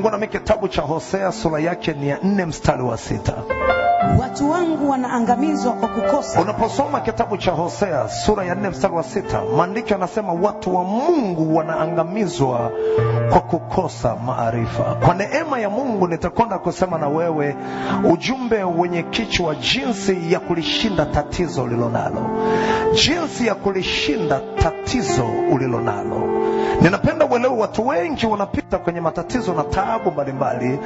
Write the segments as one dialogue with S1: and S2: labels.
S1: Fungua nami kitabu cha Hosea sura yake ni ya 4 mstari wa 6.
S2: Watu wangu wanaangamizwa kwa kukosa.
S1: Unaposoma kitabu cha Hosea sura ya 4 mstari wa 6, maandiko yanasema watu wa Mungu wanaangamizwa kwa kukosa maarifa. Kwa neema ya Mungu nitakwenda kusema na wewe ujumbe wenye kichwa jinsi ya kulishinda tatizo ulilonalo. Jinsi ya kulishinda tatizo ulilonalo. Ninapenda uelewe watu wengi wanapita kwenye matatizo na taabu mbalimbali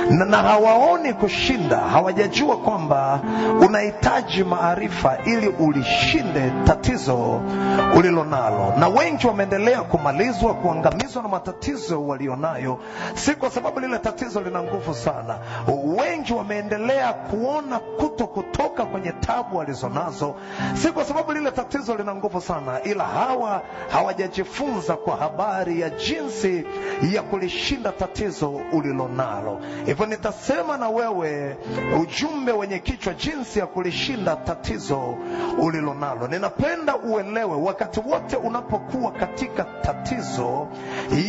S1: na hawaoni kushinda. Hawajajua kwamba unahitaji maarifa ili ulishinde tatizo ulilonalo. Na wengi wameendelea kumalizwa, kuangamizwa na matatizo walionayo, si kwa sababu lile tatizo lina nguvu sana. Wengi wameendelea kuona kutoka kwenye taabu walizonazo, si kwa sababu lile tatizo lina nguvu sana, ila hawajajifunza kwa habari ya jinsi ya kulishinda tatizo ulilonalo. Hivyo nitasema na wewe ujumbe wenye kichwa jinsi ya kulishinda tatizo ulilonalo. Ninapenda uelewe wakati wote unapokuwa katika tatizo,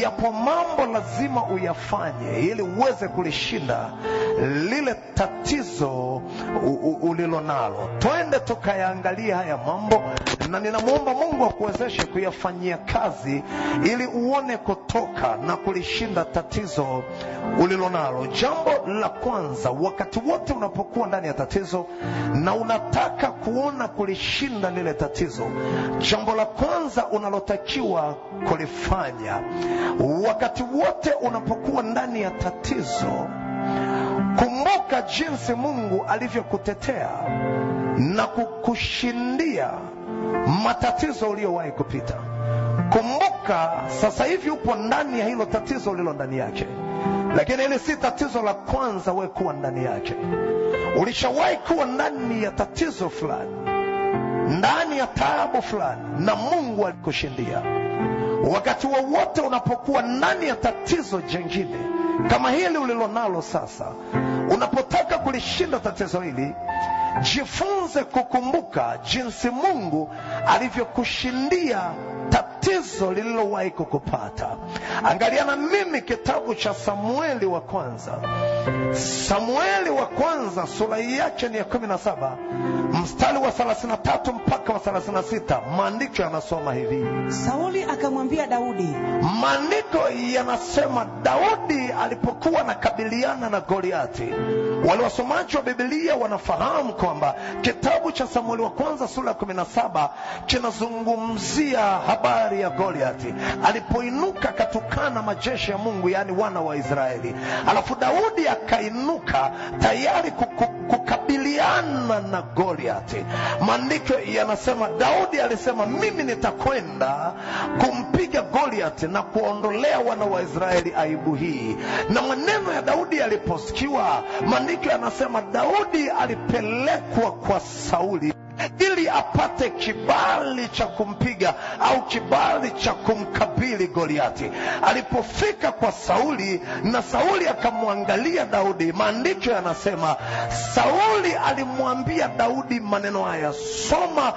S1: yapo mambo lazima uyafanye ili uweze kulishinda lile tatizo ulilonalo. Twende tukayaangalia haya mambo, na ninamuomba Mungu akuwezeshe kuyafanyia kazi ili uone kutoka na kulishinda tatizo ulilonalo. Jambo la kwanza, wakati wote unapokuwa ndani ya tatizo na unataka kuona kulishinda lile tatizo, jambo la kwanza unalotakiwa kulifanya wakati wote unapokuwa ndani ya tatizo, kumbuka jinsi Mungu alivyokutetea na kukushindia matatizo uliyowahi kupita. Kumbuka sasa hivi upo ndani ya hilo tatizo ulilo ndani yake, lakini hili si tatizo la kwanza wewe kuwa ndani yake. Ulishawahi kuwa ndani ya tatizo fulani, ndani ya taabu fulani, na Mungu alikushindia. Wakati wowote unapokuwa ndani ya tatizo jingine kama hili ulilonalo sasa, unapotaka kulishinda tatizo hili, jifunze kukumbuka jinsi Mungu alivyokushindia tatizo lililowahi kukupata. Angalia na mimi kitabu cha Samueli wa kwanza. Samueli wa kwanza sura yake ni ya 17 mstari wa 33 mpaka wa 36. Maandiko yanasoma hivi.
S2: Sauli akamwambia Daudi.
S1: Maandiko yanasema Daudi alipokuwa anakabiliana na Goliati. Wale wasomaji wa Biblia wanafahamu kwamba kitabu cha Samueli wa kwanza sura ya 17 kinazungumzia habari ya Goliati alipoinuka katukana majeshi ya Mungu, yani wana wa Israeli. Alafu Daudi akainuka tayari kukabiliana na Goliati. Maandiko yanasema Daudi alisema, mimi nitakwenda kumpiga Goliati na kuondolea wana wa Israeli aibu hii. Na maneno ya Daudi yaliposikiwa, maandiko yanasema Daudi alipelekwa kwa Sauli ili apate kibali cha kumpiga au kibali cha kumkabili Goliati. Alipofika kwa Sauli na Sauli akamwangalia Daudi, maandiko yanasema Sauli alimwambia Daudi maneno haya. Soma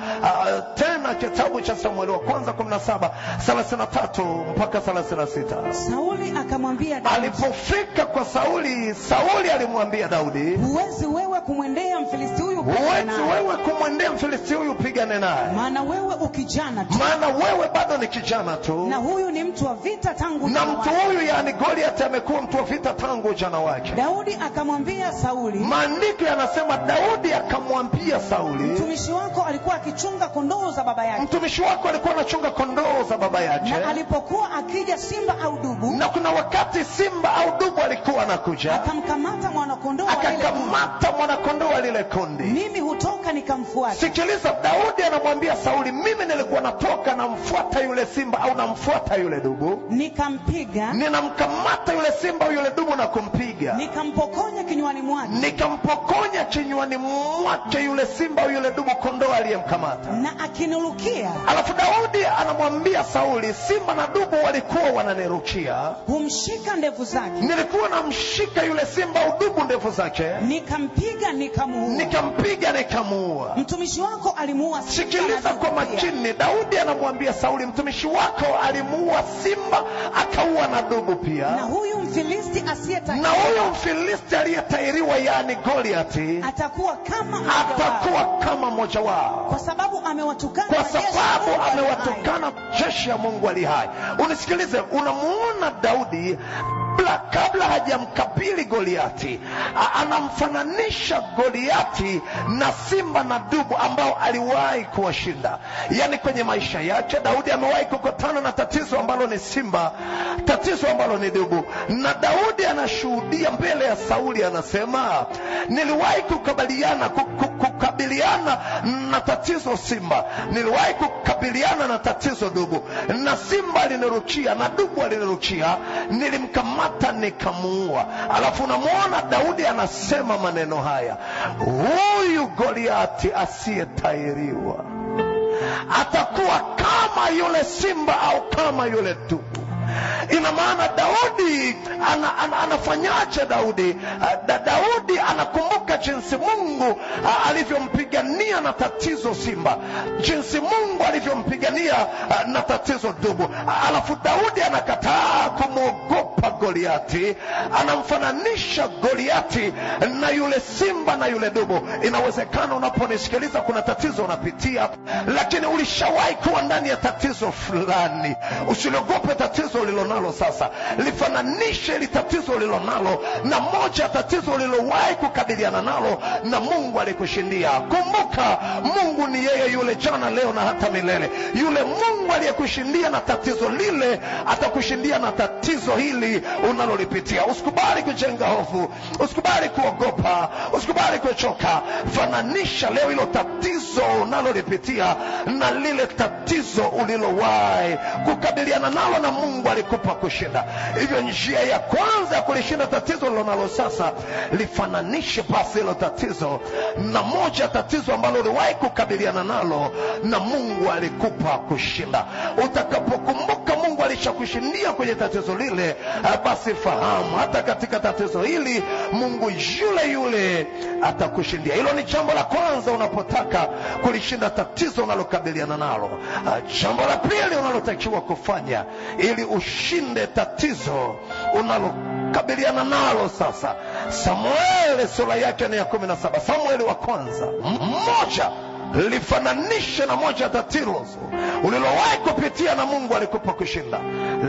S1: tena kitabu cha Samueli wa kwanza 17:33 mpaka 36.
S2: Sauli akamwambia Daudi.
S1: Alipofika kwa Sauli, Sauli alimwambia Daudi,
S2: huwezi wewe kumwendea Mfilisti huyu,
S1: huwezi wewe kumwendea Mfilisti huyu pigane naye,
S2: maana wewe ukijana tu,
S1: maana wewe bado ni kijana tu,
S2: na huyu ni mtu wa vita tangu ujana
S1: wake. Na mtu huyu yani Goliath amekuwa mtu wa vita tangu ujana wake.
S2: Daudi akamwambia Sauli.
S1: Maandiko yanasema Daudi akamwambia Sauli,
S2: mtumishi wako alikuwa akichunga kondoo za baba yake.
S1: Mtumishi wako alikuwa anachunga kondoo za baba yake.
S2: Na alipokuwa akija simba au dubu,
S1: na kuna wakati simba au dubu alikuwa anakuja,
S2: akamkamata mwanakondoo,
S1: akakamata mwanakondoo wa lile kundi,
S2: mimi hutoka nikamfuata.
S1: Sikiliza, Daudi anamwambia Sauli, mimi nilikuwa natoka namfuata yule simba au namfuata yule dubu,
S2: nikampiga,
S1: ninamkamata yule simba au yule dubu na kumpiga,
S2: nikampokonya kinywani mwake,
S1: nikampokonya kinywani mwake yule simba au yule dubu kondoo aliyemkamata,
S2: na akinirukia.
S1: Alafu Daudi anamwambia Sauli, simba na dubu walikuwa wananirukia,
S2: humshika ndevu zake,
S1: nilikuwa namshika yule simba au dubu ndevu zake,
S2: nikampiga
S1: nikamuua.
S2: Mtumishi wako alimuua simba.
S1: Sikiliza kwa makini, Daudi anamwambia Sauli, mtumishi wako alimuua simba akaua na dubu pia,
S2: na huyu Mfilisti
S1: na
S2: asiyetahiriwa
S1: huyo Mfilisti aliyetahiriwa, yani Goliati,
S2: atakuwa kama mmoja wao,
S1: atakuwa kama mmoja wao,
S2: kwa sababu amewatukana
S1: kwa
S2: majeshi ya
S1: sababu
S2: Mungu aliye hai.
S1: amewatukana jeshi ya Mungu ali hai. Unisikilize, unamuona Daudi kabla hajamkabili Goliati, anamfananisha Goliati na simba na dubu ambao aliwahi kuwashinda. Yani kwenye maisha yake Daudi amewahi kukutana na tatizo ambalo ni simba, tatizo ambalo ni dubu, na Daudi anashuhudia mbele ya Sauli, anasema niliwahi kukabiliana na tatizo simba, niliwahi kukabiliana na tatizo dubu, na simba alinirukia na dubu alinirukia, nilimkamata nikamuua. Alafu unamuona Daudi anasema maneno haya, huyu Goliati asiyetahiriwa atakuwa kama yule simba au kama yule dubu. Ina maana Daudi anafanyaje? Daudi anakumbuka jinsi Mungu alivyompigania na tatizo simba, jinsi Mungu alivyompigania na tatizo dubu. Alafu Daudi anakataa kumwogopa Goliati, anamfananisha Goliati na yule simba na yule dubu. Inawezekana unaponisikiliza kuna tatizo unapitia, lakini ulishawahi kuwa ndani ya tatizo fulani. Usiliogope tatizo ulilonalo sasa, lifananishe ili tatizo ulilonalo na moja ya tatizo ulilowahi kukabiliana nalo na Mungu alikushindia. Kumbuka, Mungu ni yeye yule jana, leo na hata milele. Yule Mungu aliyekushindia na tatizo lile atakushindia na tatizo hili unalolipitia. Usikubali kujenga hofu, usikubali kuogopa, usikubali kuchoka. Fananisha leo hilo tatizo unalolipitia na lile tatizo ulilowahi kukabiliana nalo na Mungu alikupa kushinda. Hivyo njia ya kwanza ya kulishinda tatizo ulilonalo sasa, lifananishe basi hilo tatizo na moja ya tatizo ambalo uliwahi kukabiliana nalo na Mungu alikupa kushinda. Utakapokumbuka Mungu alishakushindia kwenye tatizo lile, basi fahamu hata katika tatizo hili Mungu yule yule atakushindia. Hilo ni jambo la kwanza unapotaka kulishinda tatizo unalokabiliana nalo. Jambo la pili unalotakiwa kufanya ili ushinde tatizo unalokabiliana nalo sasa, Samueli sura yake ni ya 17. Samueli wa kwanza moja, lifananishe na moja ya tatizo ulilowahi kupitia na Mungu alikupa kushinda.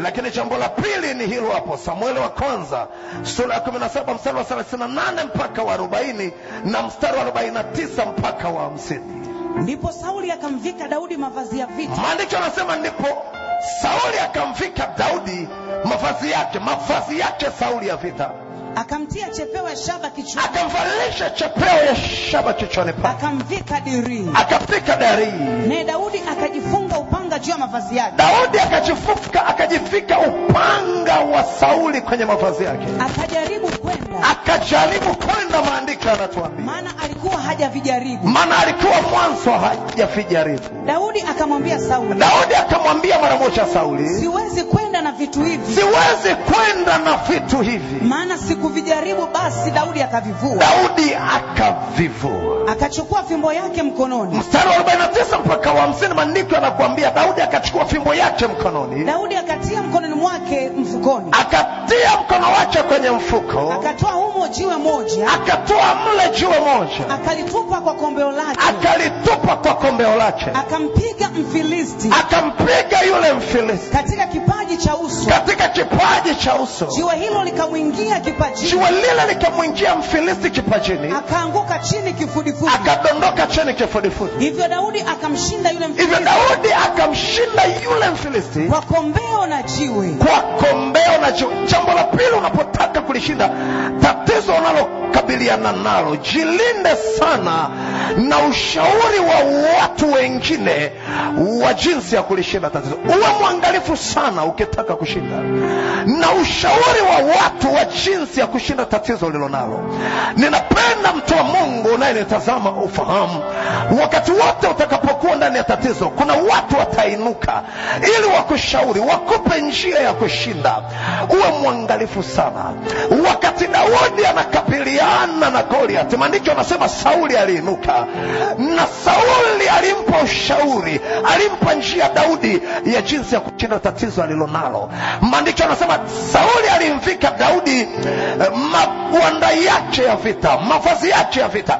S1: Lakini jambo la pili ni hilo hapo, Samueli wa kwanza sura ya 17 mstari wa 38 mpaka wa 40 na mstari wa 49 mpaka wa 50.
S2: Ndipo Sauli akamvika Daudi mavazi ya vita.
S1: Maandiko yanasema ndipo Sauli akamvika Daudi mavazi yake Sauli ya vita.
S2: Akamtia chepeo ya shaba kichwani,
S1: akamvalisha chepeo ya shaba kichwani pake,
S2: akamvika dirii,
S1: akapika dirii.
S2: Naye Daudi akajifunga upanga juu ya mavazi yake.
S1: Daudi akajifika upanga wa Sauli kwenye mavazi yake.
S2: Akajaribu kwenda, maandiko yanatuambia, maana alikuwa mwanzo hajavijaribu. Daudi akamwambia mara moja Sauli, siwezi kwenda na vitu hivi, maana sikuvijaribu. Basi Daudi akavivua. Akachukua fimbo yake mkononi. Mstari wa 49 mpaka wa 50 maandiko yanakuambia Daudi akachukua fimbo yake mkononi. Daudi akatia mkononi mwake mfukoni. Akatia mkono wake kwenye mfuko. Akatoa humo jiwe moja. Akalitupa kwa kombeo lake. Akampiga yule Mfilisti. Katika kipaji cha uso. Jiwe hilo likamwingia kipajini. Mfilisti kipajini. Akaanguka chini kifudifudi. Akadondoka chini kifudifudi. Hivyo Daudi akamshinda yule Mfilisti. Kwa kombeo na jiwe. Jambo la pili unapotaka kulishinda tatizo unalokabiliana nalo, jilinde sana na ushauri wa watu wengine wa jinsi ya kulishinda tatizo. Uwe mwangalifu sana ukitaka kushinda na ushauri wa watu wa jinsi ya kushinda tatizo ulilonalo. Ninapenda mtu wa Mungu unayenitazama ufahamu, wakati wote utakapokuwa ndani ya tatizo, kuna watu watainuka ili wakushauri, wakupe njia ya kushinda. uwe mwangalifu sana. Wakati Daudi anakabiliana na Goliath, maandiko yanasema Sauli aliinuka, na Sauli alimpa ushauri, alimpa njia Daudi ya jinsi ya kushinda tatizo alilonalo. Maandiko yanasema Sauli alimvika Daudi magwanda yake ya vita, mavazi yake ya vita,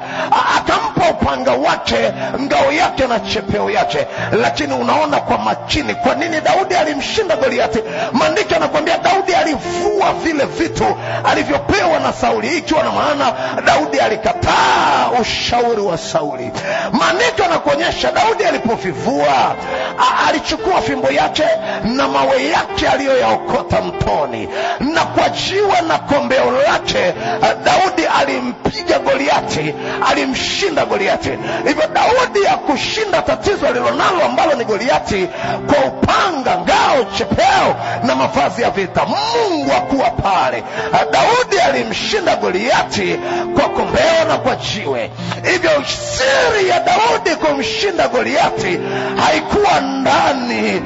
S2: akampa upanga wake, ngao yake na chepeo yake. Lakini unaona kwa makini kwa nini Daudi alimshinda Goliathi. Maandiko yanakuambia Daudi alivua vile vitu alivyopewa na Sauli, ikiwa na maana Daudi alikataa ushauri wa Sauli. Maandiko yanakuonyesha Daudi alipovivua, alichukua fimbo yake na mawe yake aliyoyaokota mtoni, na kwa jiwe na kombeo lake Daudi alimpiga Goliathi, alimshinda Goliathi. Hivyo Daudi hakushinda tatizo alilonalo ambalo ni Goliathi kwa upanga, ngao, chepeo na mavazi ya vita. Mungu hakuwa pale. Daudi alimshinda Goliathi kwa kombeo na kwa jiwe. Hivyo siri ya Daudi kumshinda Goliathi haikuwa ndani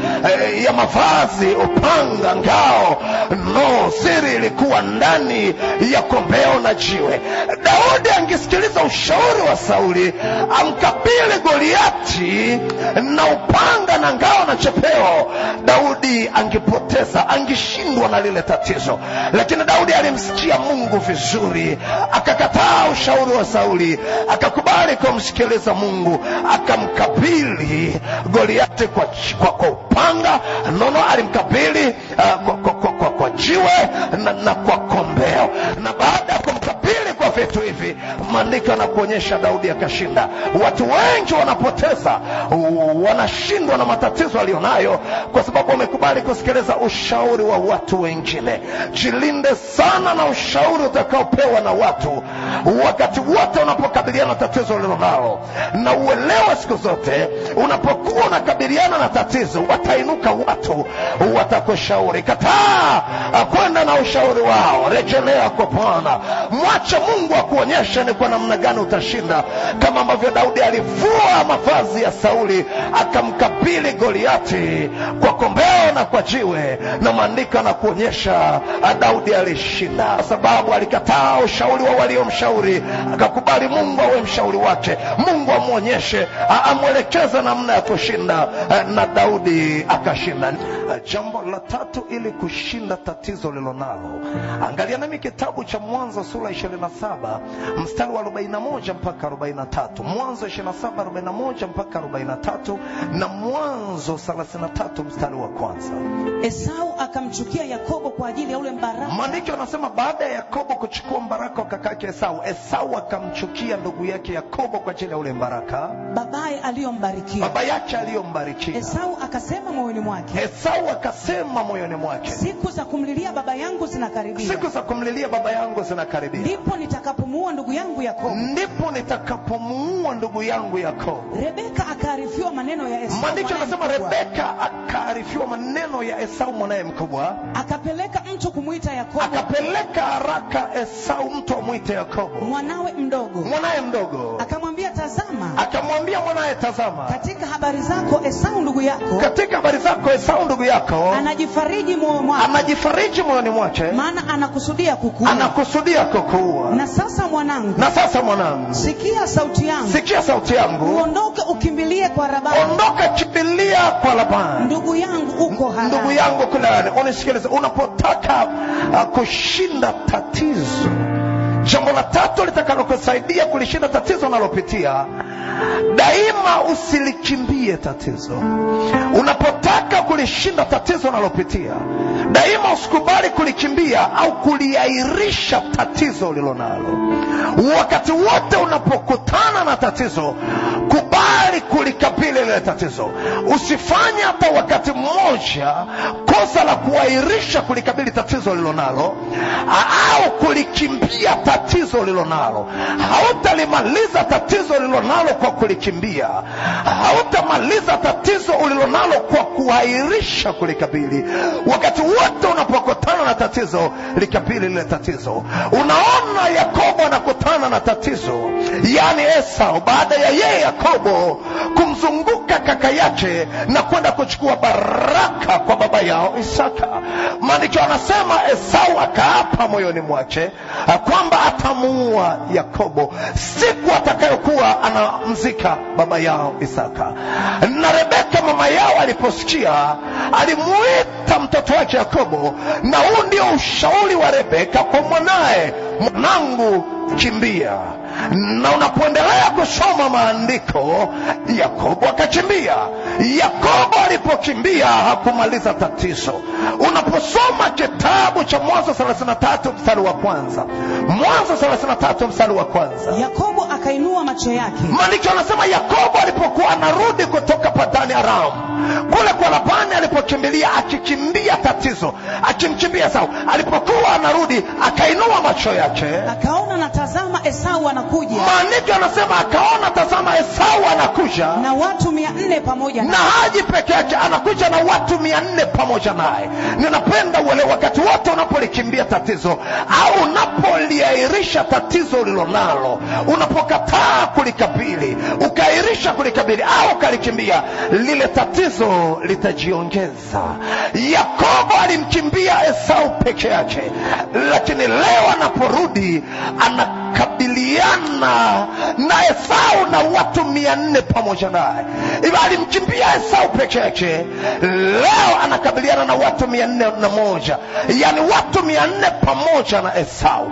S2: ya mavazi, upanga, ngao. No, siri ilikuwa ndani ya kombeo na jiwe. Daudi angesikiliza ushauri wa Sauli, amkabili Goliathi na upanga na ngao na chepeo, Daudi angepoteza, angeshindwa na lile tatizo. Lakini Daudi alimsikia Mungu vizuri, akakataa ushauri wa Sauli, akakubali kumsikiliza Mungu, akamkabili Goliathi kwa upanga. Nono, alimkabili kwa jiwe na kwa kombeo. Na baada ya kumkabili kwa vitu hivi, maandiko yanakuonyesha Daudi akashinda. Watu wengi wanapoteza, wanashindwa na matatizo alionayo kwa sababu wamekubali kusikiliza ushauri wa watu wengine. Jilinde sana na ushauri utakaopewa na watu wakati wote unapokabiliana na tatizo ulilonalo. Na uelewe siku zote unapokuwa unakabiliana na tatizo, watainuka watu watakushauri. Kataa kwenda na ushauri wao, rejelea kwa Bwana. Mwache Mungu akuonyeshe ni kwa namna gani utashinda, kama ambavyo Daudi alivua mavazi ya Sauli akamkabili Goliathi kwa kombeo na kwa jiwe. Na maandiko yanakuonyesha Daudi alishinda kwa sababu alikataa ushauri wa waliomshauri, akakubali Mungu awe mshauri wake, Mungu amuonyeshe, amwelekeze namna ya kushinda, na Daudi akashinda. Jambo la tatu ili kushinda tatizo lilonalo, angalia nami kitabu cha Mwanzo sura 27 mstari wa 41 mpaka 43. Mwanzo 27:41 mpaka 43 na Mwanzo 33 mstari wa kwanza.
S3: Esau akamchukia Yakobo kwa ajili ya ule mbaraka.
S2: Maandiko yanasema baada ya Yakobo kuchukua mbaraka wa kakake Esau akamchukia ndugu yake Yakobo kwa ajili ya ule mbaraka
S3: babaye aliyombarikia.
S2: Baba yake aliyombarikia.
S3: Esau akasema moyoni mwake, siku za kumlilia baba yangu zinakaribia.
S2: Siku za kumlilia baba yangu zinakaribia.
S3: Ndipo nitakapomuua ndugu yangu Yakobo. Rebeka akaarifiwa maneno ya Esau.
S2: Maandiko yanasema Rebeka akaarifiwa maneno ya Esau mwanae mkubwa.
S3: Akapeleka mtu kumuita Yakobo.
S2: Akapeleka haraka Esau mtu amuite Yakobo,
S3: mwanae mdogo. Akamwambia mwanae, tazama, katika habari zako Esau ndugu yako anajifariji moyoni mwake, maana anakusudia kukuua. Na sasa mwanangu, sikia sauti yangu, uondoke ukimbilie kwa Labani. Ndugu yangu uko Harani.
S2: Unisikilize, unapotaka kushinda tatizo, jambo la tatu litakalokusaidia kulishinda tatizo unalopitia, daima usilikimbie tatizo. Unapotaka kulishinda tatizo unalopitia, daima usikubali kulikimbia au kuliairisha tatizo ulilonalo. Wakati wote unapokutana na tatizo, kubali kulikabili lile tatizo. Usifanye hata wakati mmoja kosa la kuairisha kulikabili tatizo ulilonalo au kulikimbia tatizo ulilonalo. Hautalimaliza tatizo ulilonalo kwa kulikimbia. Hautamaliza tatizo ulilonalo kwa kuairisha kulikabili. Wakati wote unapokutana na tatizo, likabili lile tatizo. Unaona Yakobo anakutana na tatizo, yani Esau, baada ya yeye Yakobo kumzunguka kumgeuka kaka yake na kwenda kuchukua baraka kwa baba yao Isaka. Maandiko anasema Esau akaapa moyoni mwake kwamba atamuua Yakobo siku atakayokuwa anamzika baba yao Isaka. Na Rebeka mama yao aliposikia, alimuita mtoto wake Yakobo, na huu ndio ushauri wa Rebeka kwa mwanae: mwanangu, kimbia. Na unapoendelea kusoma maandiko, Yakobo akakimbia. Yakobo alipokimbia hakumaliza tatizo. Unaposoma kitabu cha Mwanzo 33 mstari wa kwanza, Mwanzo 33 mstari wa kwanza,
S3: Yakobo akainua macho yake.
S2: Maandiko anasema Yakobo alipokuwa anarudi kutoka Padani Aram, kule kwa Labani alipokimbilia, akikimbia tatizo, akimkimbia Esau, alipokuwa anarudi akainua macho yake,
S3: akaona na tazama Esau anakuja.
S2: Maandiko anasema akaona tazama Esau anakuja
S3: na watu 400 pamoja
S2: na haji peke yake, anakuja na watu 400 pamoja naye. Ninapenda uelewe, wakati wote unapolikimbia tatizo au unapoliairisha tatizo ulilonalo, unapokataa kulikabili, ukairisha kulikabili au ukalikimbia, lile tatizo litajiongeza. Yakobo alimkimbia Esau peke yake, lakini leo anaporudi anakabiliana na Esau na watu 400 pamoja naye. Alimkimbia Esau peke yake, leo anakabiliana na watu 401, yani watu 400 pamoja na Esau.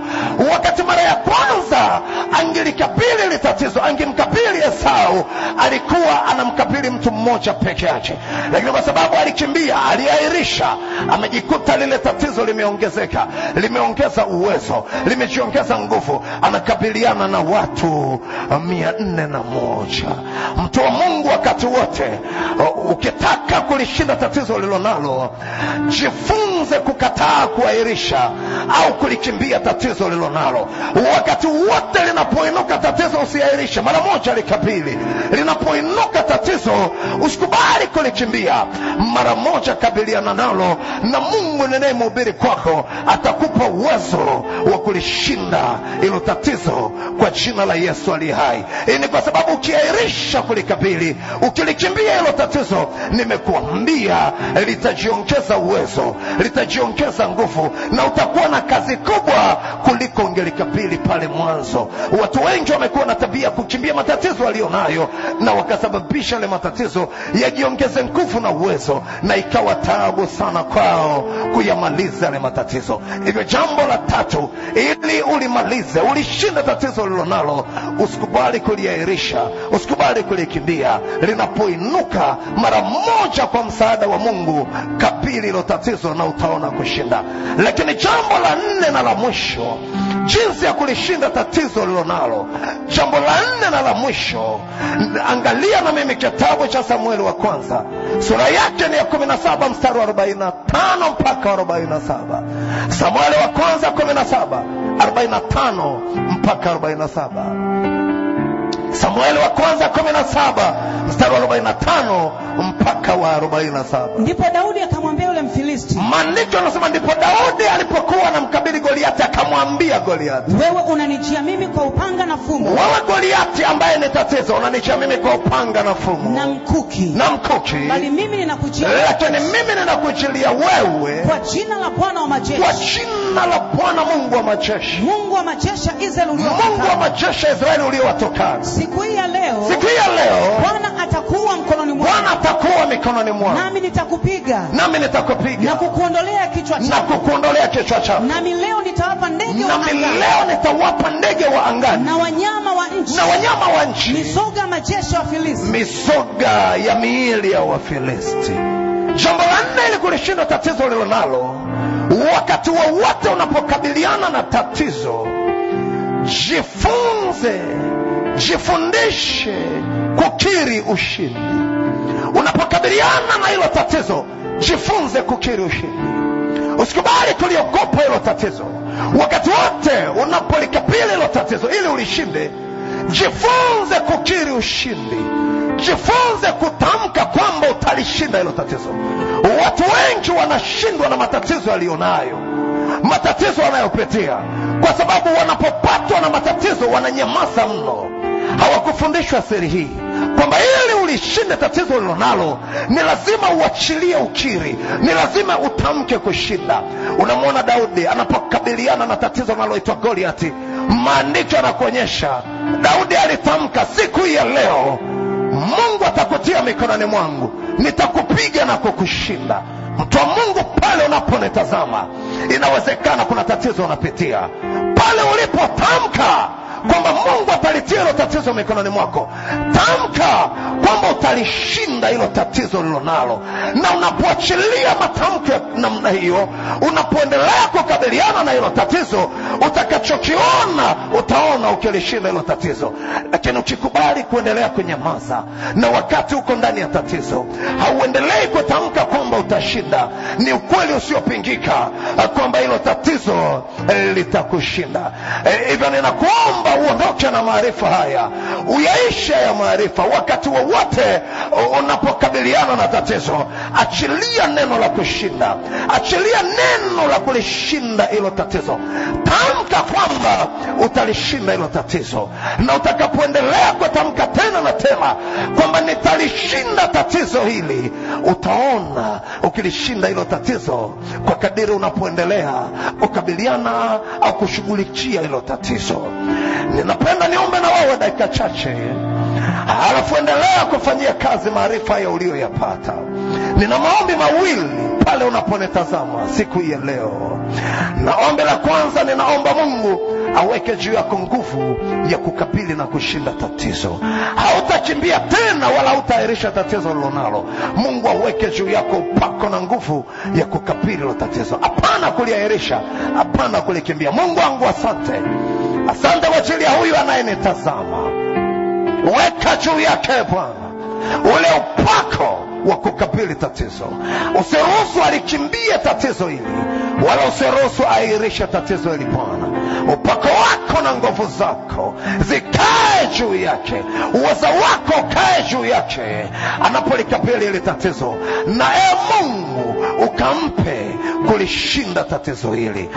S2: Wakati mara ya kwanza angelikabili ile tatizo, angemkabili Esau, alikuwa anamkabili mtu mmoja peke yake, lakini kwa sababu alikimbia, aliairisha, amejikuta lile tatizo limeongezeka, limeongeza uwezo, limejiongeza nguvu, anakabiliana na watu 401. Mtu wa Mungu, wakati wote ukitaka kulishinda tatizo ulilonalo, jifunze kukataa kuairisha au kulikimbia tatizo ulilonalo. Wakati wote linapoinuka tatizo, usiairishe, mara moja likabili. Linapoinuka tatizo, usikubali kulikimbia, mara moja kabiliana nalo, na Mungu ninayemhubiri kwako atakupa uwezo wa kulishinda hilo tatizo kwa jina la Yesu aliye hai. Ni kwa sababu ukiairisha kulikabili, ukilikimbia hilo tatizo, nimekuambia litajiongeza uwezo, litajiongeza nguvu, na utakuwa na kazi kubwa kuliko ungelikabili pale mwanzo. Watu wengi wamekuwa na tabia kukimbia matatizo walionayo, na wakasababisha ile matatizo yajiongeze nguvu na uwezo, na ikawa taabu sana kwao kuyamaliza ile matatizo. Hivyo jambo la tatu, ili ulimalize, ulishinda tatizo ulilonalo, usikubali kuliairisha, usikubali kulikimbia. Linapoinuka, mara moja kwa msaada wa Mungu, kabili hilo tatizo na utaona kushinda. Lakini jambo la 4 na la mwisho, jinsi ya kulishinda tatizo ulilonalo, jambo la 4 na la mwisho, angalia na mimi kitabu cha Samueli wa kwanza, sura yake ni ya 17 mstari wa 45 mpaka 47. Samueli wa kwanza 17 45 mpaka 47. Samueli wa kwanza 17 mstari wa 45 mpaka wa 47.
S3: Ndipo Daudi akamwambia yule Mfilisti.
S2: Maandiko yanasema ndipo Daudi alipokuwa anamkabili Goliati, akamwambia Goliati,
S3: wewe unanijia mimi kwa upanga na fumo.
S2: Wewe Goliati ambaye ni tatizo, unanijia mimi kwa upanga na fumo
S3: na mkuki.
S2: Bali
S3: mimi ninakujia,
S2: lakini mimi ninakujilia wewe
S3: kwa jina la Bwana wa majeshi.
S2: Kwa jina la Bwana Mungu wa majeshi.
S3: Mungu wa majeshi Israeli uliowatoka.
S2: Mungu wa majeshi Israeli uliowatoka.
S3: Siku hii ya leo
S2: Bwana
S3: atakuwa mkononi mwangu.
S2: Bwana atakuwa mikononi mwangu.
S3: Nami nitakupiga.
S2: Na
S3: kukuondolea kichwa chako. Nami leo nitawapa ndege wa angani. Na wanyama wa nchi. Mizoga majeshi wa Filisti.
S2: Mizoga ya miili ya Wafilisti. Jambo la 4 ili kulishinda tatizo ulilonalo, wakati wowote unapokabiliana na tatizo, jifundishe kukiri ushindi. Unapokabiliana na hilo tatizo, jifunze kukiri ushindi. Usikubali kuliogopa hilo tatizo. Wakati wote unapolikabili hilo tatizo, ili ulishinde, jifunze kukiri ushindi. Jifunze kutamka kwamba utalishinda hilo tatizo. Watu wengi wanashindwa na matatizo walionayo, matatizo wanayopitia, kwa sababu wanapopatwa na matatizo wananyamaza mno. Hawakufundishwa siri hii kwamba ili ulishinde tatizo ulilonalo, ni lazima uachilie ukiri, ni lazima utamke kushinda. Unamwona Daudi anapokabiliana na tatizo linaloitwa Goliati, maandiko yanakuonyesha Daudi alitamka, siku ya leo Mungu atakutia mikononi mwangu, nitakupiga na kukushinda. Mtu wa Mungu, pale unaponitazama, inawezekana kuna tatizo unapitia. Pale ulipotamka kwamba Mungu atalitia hilo tatizo mikononi mwako, tamka kwamba utalishinda hilo tatizo lilonalo. Na unapoachilia matamko namna hiyo, unapoendelea kukabiliana na hilo tatizo, utakachokiona utaona ukilishinda hilo tatizo. Lakini ukikubali kuendelea kunyamaza, na wakati uko ndani ya tatizo hauendelei kutamka kwamba utashinda, ni ukweli usiopingika kwamba hilo tatizo litakushinda. Hivyo ninakuomba uondoke na maarifa haya, uyaishe ya maarifa. Wakati wowote unapokabiliana na tatizo, achilia neno la kushinda, achilia neno la kulishinda hilo tatizo. Tamka kwamba utalishinda hilo tatizo, na utakapoendelea kutamka tena na tena kwamba nitalishinda tatizo hili, utaona ukilishinda hilo tatizo kwa kadiri unapoendelea kukabiliana au kushughulikia hilo tatizo. Ninapenda niombe na wewe dakika chache, halafu endelea kufanyia kazi maarifa ya uliyoyapata. Nina maombi mawili pale unaponitazama siku hii ya leo. Na ombi la kwanza, ninaomba Mungu aweke juu yako nguvu ya kukabili na kushinda tatizo. Hautakimbia tena wala hautaahirisha tatizo ulilonalo. Mungu aweke juu yako upako na nguvu ya kukabili hilo tatizo. Hapana kuliahirisha, hapana kulikimbia. Mungu wangu, asante. Asante kwa ajili ya huyu anayenitazama. Weka juu yake Bwana ule upako wa kukabili tatizo. Usiruhusu alikimbie tatizo hili, wala usiruhusu airishe tatizo hili Bwana. Upako wako na nguvu zako zikae juu yake, uwezo wako ukae juu yake anapolikabili hili tatizo. Na Mungu ukampe kulishinda tatizo hili.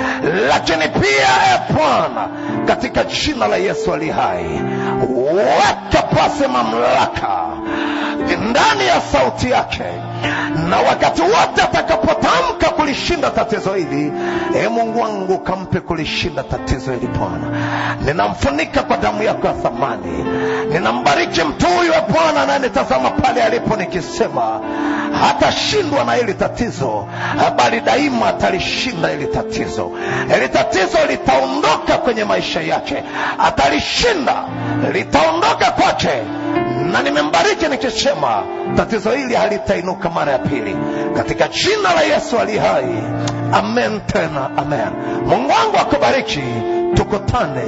S2: Lakini pia Bwana, katika jina la Yesu aliye hai, weka pasi mamlaka ndani ya sauti yake, na wakati wote atakapotamka kulishinda tatizo hili, Mungu wangu kampe kulishinda tatizo hili Bwana. Ninamfunika kwa damu yako ya thamani. Ninambariki mtu huyu Bwana anayenitazama pale alipo, nikisema hatashindwa na hili tatizo, bali daima atalishinda hili tatizo. Hili tatizo litaondoka kwenye maisha yake, atalishinda, litaondoka kwake. Na nimembariki nikisema tatizo hili halitainuka mara ya pili, katika jina la Yesu aliye hai. Amen tena amen. Mungu wangu akubariki. Tukutane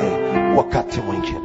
S2: wakati mwingine.